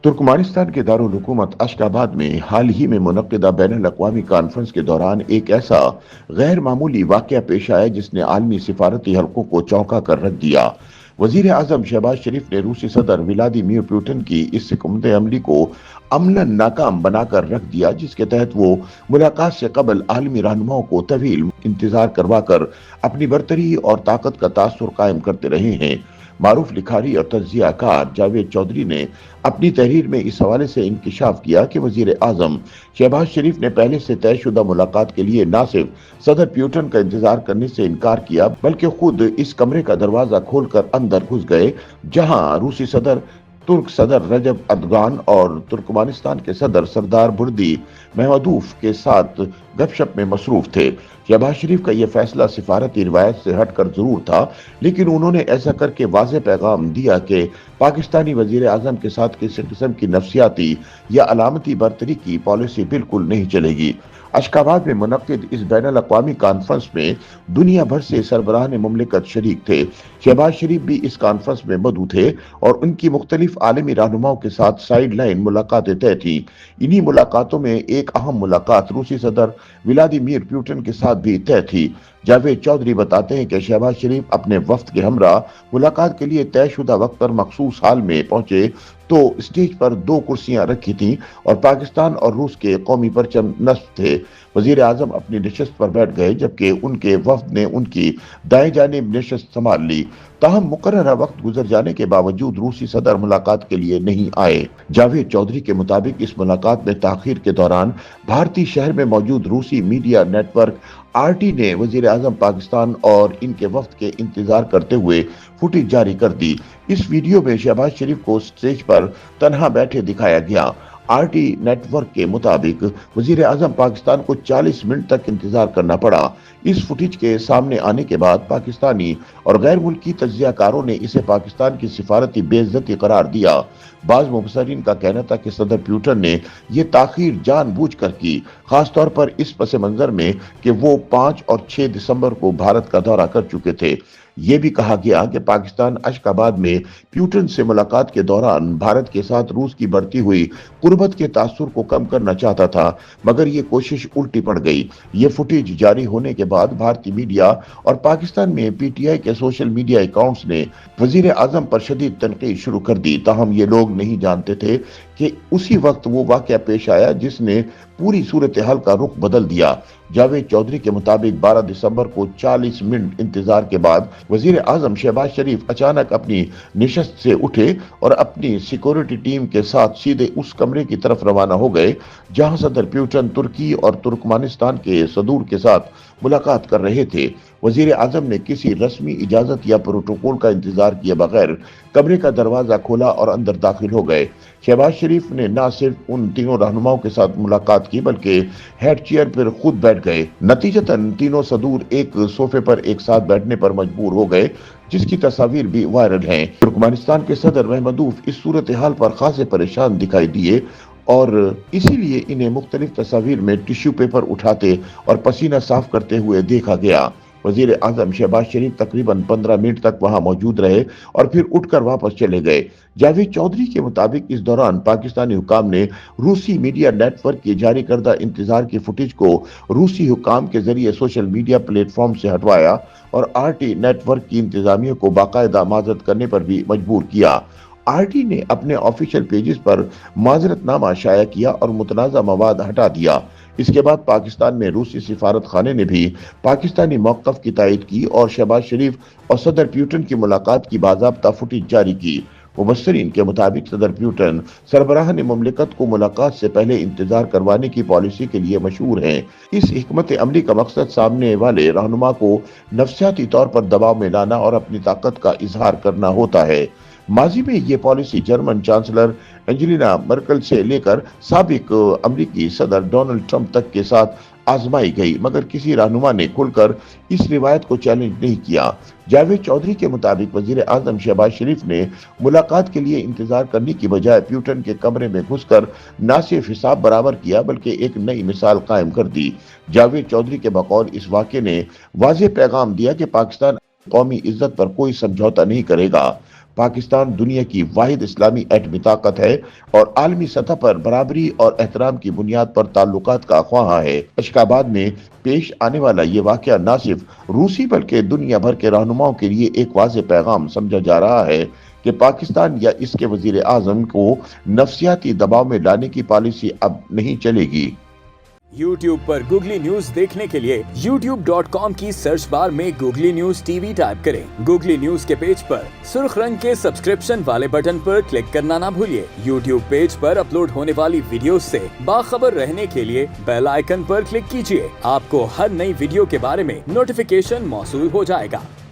तुर्कमानिस्तान के दारुल-हुकूमत अश्गाबाद में हाल ही में मुनक्किदा बैनुल अक़वामी कॉन्फ्रेंस के दौरान एक ऐसा गैर मामूली वाक़या पेश आया जिसने आलमी सिफारती हलकों को चौंका कर रख दिया। वज़ीर आज़म शहबाज शरीफ ने रूसी सदर व्लादिमीर पुतिन की इस हिकमत अमली को अमलन नाकाम बनाकर रख दिया, जिसके तहत वो मुलाकात से कबल आलमी रहनुमाओं को तवील इंतजार करवाकर अपनी बरतरी और ताकत का तासुर कायम करते रहे हैं। मारूफ लिखारी और तज्जियाकार जावेद चौधरी ने अपनी तहरीर में इस हवाले से इंकिशाफ किया कि वजीर आजम शहबाज शरीफ ने पहले से तयशुदा मुलाकात के लिए न सिर्फ सदर पुतिन का इंतजार करने से इनकार किया, बल्कि खुद इस कमरे का दरवाजा खोलकर अंदर घुस गए, जहां रूसी सदर तुर्क सदर रजब अर्दगान और तुर्कमानिस्तान के सदर सरदार बुर्दी महमदूफ के साथ गपशप में मसरूफ थे। शहबाज शरीफ का यह फैसला सिफारती रिवायत से हटकर जरूर था, लेकिन उन्होंने ऐसा करके वाज़ेह पैगाम दिया कि पाकिस्तानी वजीर आजम के साथ किसी किस्म की नफसियाती या अलामती बरतरी की पॉलिसी बिल्कुल नहीं चलेगी। अश्गाबाद में मुनक्किद इस बैनुल अक़वामी कॉन्फ्रेंस में दुनिया भर से सरबराहान मुमलिकत शरीक थे। शहबाज शरीफ भी इस कॉन्फ्रेंस में मौजूद थे और उनकी मुख्तलिफ आलमी रहनुमाओं के साथ साइड लाइन मुलाकातें तय थी। इन्हीं मुलाकातों में एक अहम मुलाकात रूसी सदर व्लादिमीर पुतिन के साथ भी तय थी। जावेद चौधरी बताते हैं कि शहबाज शरीफ अपने वफ्द के हमरा मुलाकात के लिए तयशुदा वक्त पर मखसूस हाल में पहुंचे तो स्टेज पर 2 कुर्सियां रखी थीं और पाकिस्तान और रूस के कौमी परचम नस्ब थे। वजीर आजम अपनी नशस्त पर बैठ गए, जबकि उनके वफ्द ने उनकी दाएं जानिब नशस्त संभाल ली। ताहम मुकर्ररा वक्त गुजर जाने के बावजूद रूसी सदर मुलाकात के लिए नहीं आए। जावेद चौधरी के मुताबिक इस मुलाकात में ताखीर के दौरान भारतीय शहर में मौजूद रूसी मीडिया नेटवर्क RT ने वजीर आजम पाकिस्तान और इनके वफ्द के इंतजार करते हुए फुटेज जारी कर दी। इस वीडियो में शहबाज शरीफ को स्टेज पर तन्हा बैठे दिखाया गया। RT नेटवर्क के मुताबिक वजीर आजम पाकिस्तान को 40 मिनट तक इंतजार करना पड़ा। इस फुटेज के सामने आने के बाद पाकिस्तानी और गैर मुल्की तज्जियाकारों ने इसे पाकिस्तान की सिफारती बेइज्जती करार दिया। बाज मुबसरीन का कहना था कि सदर पुतिन ने यह ताखीर जानबूझकर की, खासतौर पर इस पस मंजर में कि वो 5 और 6 दिसंबर को भारत का दौरा कर चुके थे। ये भी कहा गया कि पाकिस्तान अश्गाबाद में पुतिन से मुलाकात के दौरान भारत के साथ रूस की बढ़ती हुई कुर्बत के तासुर को कम करना चाहता था, मगर ये कोशिश उल्टी पड़ गई। ये फुटेज जारी होने के बाद भारतीय मीडिया और पाकिस्तान में PTI के सोशल मीडिया अकाउंट्स ने वजीर आजम पर शदीद तनकीद शुरू कर दी। ताहम ये लोग नहीं जानते थे कि उसी वक्त वो वाकया पेश आया जिसने पूरी सूरत हाल का रुख बदल दिया। जावेद चौधरी के मुताबिक 12 दिसंबर को 40 मिनट इंतजार के बाद वजीर आजम शहबाज शरीफ अचानक अपनी निशस्त से उठे और अपनी सिक्योरिटी टीम के साथ सीधे उस कमरे की तरफ रवाना हो गए जहां सदर पुतिन तुर्की और तुर्कमानिस्तान के सदूर के साथ मुलाकात कर रहे थे। वजीर आजम ने किसी रस्मी इजाजत या प्रोटोकॉल का इंतजार किए बगैर कमरे का दरवाजा खोला और अंदर दाखिल हो गए। शहबाज शरीफ ने न सिर्फ उन तीनों रहनुमाओं के साथ मुलाकात की, बल्कि हेड चेयर पर खुद बैठ गए। नतीजतन तीनों सदूर एक सोफे पर एक साथ बैठने पर मजबूर हो गए, जिसकी तस्वीर भी वायरल हैं। तुर्कमानिस्तान के सदर महमदूफ इस सूरत हाल पर खासे परेशान दिखाई दिए और इसीलिए इन्हें मुख्तलिफ तस्वीर में टिश्यू पेपर उठाते और पसीना साफ करते हुए देखा गया। वजीर आजम शहबाज शरीफ तकरीबन 15 मिनट तक वहां मौजूद रहे और फिर उठकर वापस चले गए। जावेद चौधरी के मुताबिक इस दौरान पाकिस्तानी हुकाम ने रूसी मीडिया नेटवर्क की जारी करदा इंतजार की फुटेज को रूसी हुकाम के जरिए सोशल मीडिया प्लेटफॉर्म से हटवाया और RT नेटवर्क की इंतजामिया को बाकायदा माजरत करने पर भी मजबूर किया। RT ने अपने ऑफिशियल पेजेस पर माजरतनामा शाया किया और मुतनाज़ा मवाद हटा दिया। इसके बाद पाकिस्तान में रूसी सिफारत खाने ने भी पाकिस्तानी मौक़िफ़ की तायद की और शहबाज शरीफ और सदर पुतिन की मुलाकात की बाज़ाब्ता फुटेज जारी की। मुबस्सरीन के मुताबिक सदर पुतिन सरबराहान मुमलिकत को मुलाकात से पहले इंतजार करवाने की पॉलिसी के लिए मशहूर हैं। इस हिकमत अमली का मकसद सामने वाले रहनुमा को नफसियाती तौर पर दबाव में लाना और अपनी ताकत का इजहार करना होता है। माजी में ये policy German chancellor Angelina Merkel से लेकर साबिक अमरीकी सदर डोनाल्ड ट्रंप तक के साथ आजमाई गई, मगर किसी रहनुमा ने खुलकर इस रिवायत को चैलेंज नहीं किया। जावेद चौधरी के मुताबिक वजीर आजम शहबाज शरीफ ने मुलाकात के लिए इंतजार करने की बजाय पुतिन के कमरे में घुसकर न सिर्फ हिसाब बराबर किया, बल्कि एक नई मिसाल कायम कर दी। जावेद चौधरी के बकौल इस वाक़े ने वाज़ेह पैगाम दिया कि पाकिस्तान कौमी इज्जत पर कोई समझौता नहीं करेगा। पाकिस्तान दुनिया की वाहिद इस्लामी एटमी ताकत है और आलमी सतह पर बराबरी और एहतराम की बुनियाद पर ताल्लुकात का ख्वाहा है। अशकाबाद में पेश आने वाला ये वाक़या न सिर्फ रूसी बल्कि दुनिया भर के रहनुमाओं के लिए एक वाज़ेह पैगाम समझा जा रहा है कि पाकिस्तान या इसके वजीर आज़म को नफसियाती दबाव में लाने की पॉलिसी अब नहीं चलेगी। YouTube पर गूगली न्यूज देखने के लिए youtube.com की सर्च बार में गूगली न्यूज टीवी टाइप करें। गूगली न्यूज के पेज पर सुर्ख रंग के सब्सक्रिप्शन वाले बटन पर क्लिक करना ना भूलिए। YouTube पेज पर अपलोड होने वाली वीडियोस से बाखबर रहने के लिए बेल आइकन पर क्लिक कीजिए। आपको हर नई वीडियो के बारे में नोटिफिकेशन मौसूल हो जाएगा।